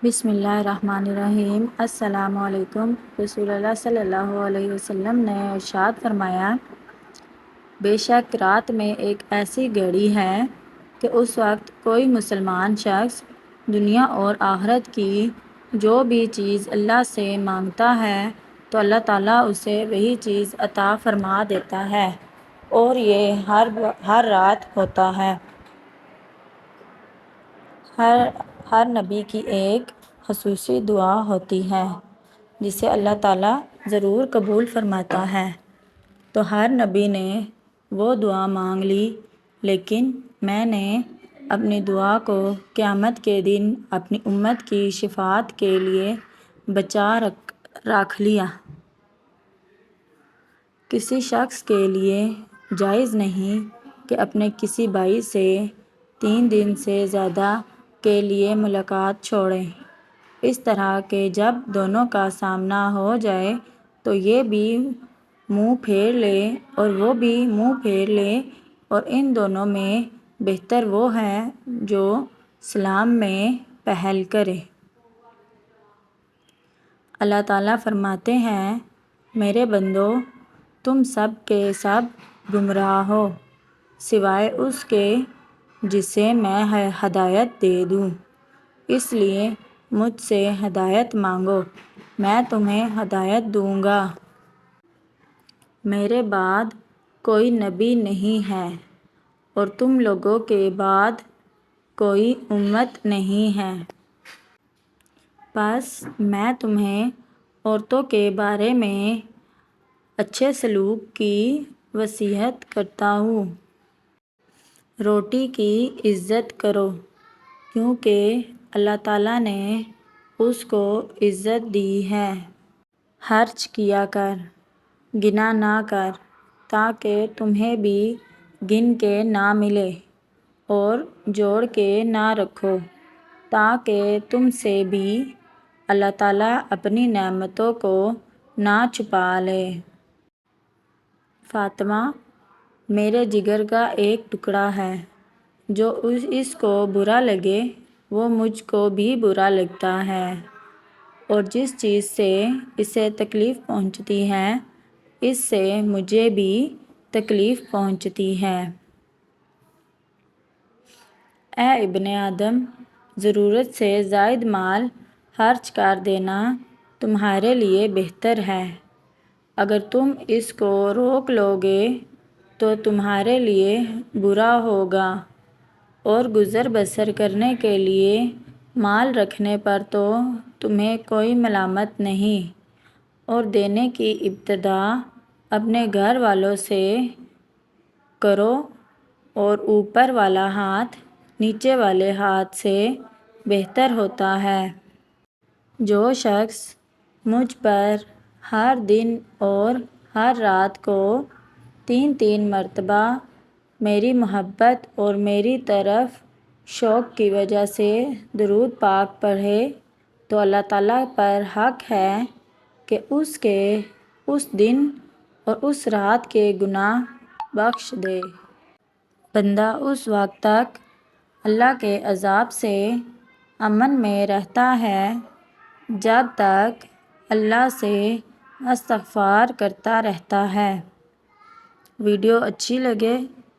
بسم اللہ الرحمن الرحیم۔ السلام علیکم۔ رسول اللہ صلی اللہ علیہ وسلم نے ارشاد فرمایا، بے شک رات میں ایک ایسی گھڑی ہے کہ اس وقت کوئی مسلمان شخص دنیا اور آخرت کی جو بھی چیز اللہ سے مانگتا ہے تو اللہ تعالیٰ اسے وہی چیز عطا فرما دیتا ہے، اور یہ ہر رات ہوتا ہے۔ ہر نبی کی ایک خصوصی دعا ہوتی ہے جسے اللہ تعالیٰ ضرور قبول فرماتا ہے، تو ہر نبی نے وہ دعا مانگ لی، لیکن میں نے اپنی دعا کو قیامت کے دن اپنی امت کی شفاعت کے لیے بچا رکھ لیا۔ کسی شخص کے لیے جائز نہیں کہ اپنے کسی بھائی سے 3 دن سے زیادہ کے لیے ملاقات چھوڑے، اس طرح کہ جب دونوں کا سامنا ہو جائے تو یہ بھی منہ پھیر لے اور وہ بھی منہ پھیر لے، اور ان دونوں میں بہتر وہ ہے جو سلام میں پہل کرے۔ اللہ تعالیٰ فرماتے ہیں، میرے بندو، تم سب کے سب گمراہ ہو سوائے اس کے جسے میں ہدایت دے دوں، اس لیے مجھ سے ہدایت مانگو، میں تمہیں ہدایت دوں گا۔ میرے بعد کوئی نبی نہیں ہے اور تم لوگوں کے بعد کوئی امت نہیں ہے، پس میں تمہیں عورتوں کے بارے میں اچھے سلوک کی نصیحت کرتا ہوں۔ روٹی کی عزت کرو، کیونکہ اللہ تعالیٰ نے اس کو عزت دی ہے۔ خرچ کیا کر، گنا نہ کر، تاکہ تمہیں بھی گن کے نہ ملے، اور جوڑ کے نہ رکھو تاکہ تم سے بھی اللہ تعالیٰ اپنی نعمتوں کو نہ چھپا لے۔ فاطمہ میرے جگر کا ایک ٹکڑا ہے، جو اس کو برا لگے وہ مجھ کو بھی برا لگتا ہے، اور جس چیز سے اسے تکلیف پہنچتی ہے اس سے مجھے بھی تکلیف پہنچتی ہے۔ اے ابن آدم، ضرورت سے زائد مال خرچ کر دینا تمہارے لیے بہتر ہے۔ اگر تم اس کو روک لو گے تو تمہارے لیے برا ہوگا، اور گزر بسر کرنے کے لیے مال رکھنے پر تو تمہیں کوئی ملامت نہیں، اور دینے کی ابتدا اپنے گھر والوں سے کرو، اور اوپر والا ہاتھ نیچے والے ہاتھ سے بہتر ہوتا ہے۔ جو شخص مجھ پر ہر دن اور ہر رات کو 3 مرتبہ میری محبت اور میری طرف شوق کی وجہ سے درود پاک پڑھے تو اللہ تعالیٰ پر حق ہے کہ اس کے اس دن اور اس رات کے گناہ بخش دے۔ بندہ اس وقت تک اللہ کے عذاب سے امن میں رہتا ہے جب تک اللہ سے استغفار کرتا رہتا ہے۔ ویڈیو اچھی لگے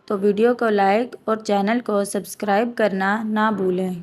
تو ویڈیو کو لائک اور چینل کو سبسکرائب کرنا نہ بھولیں۔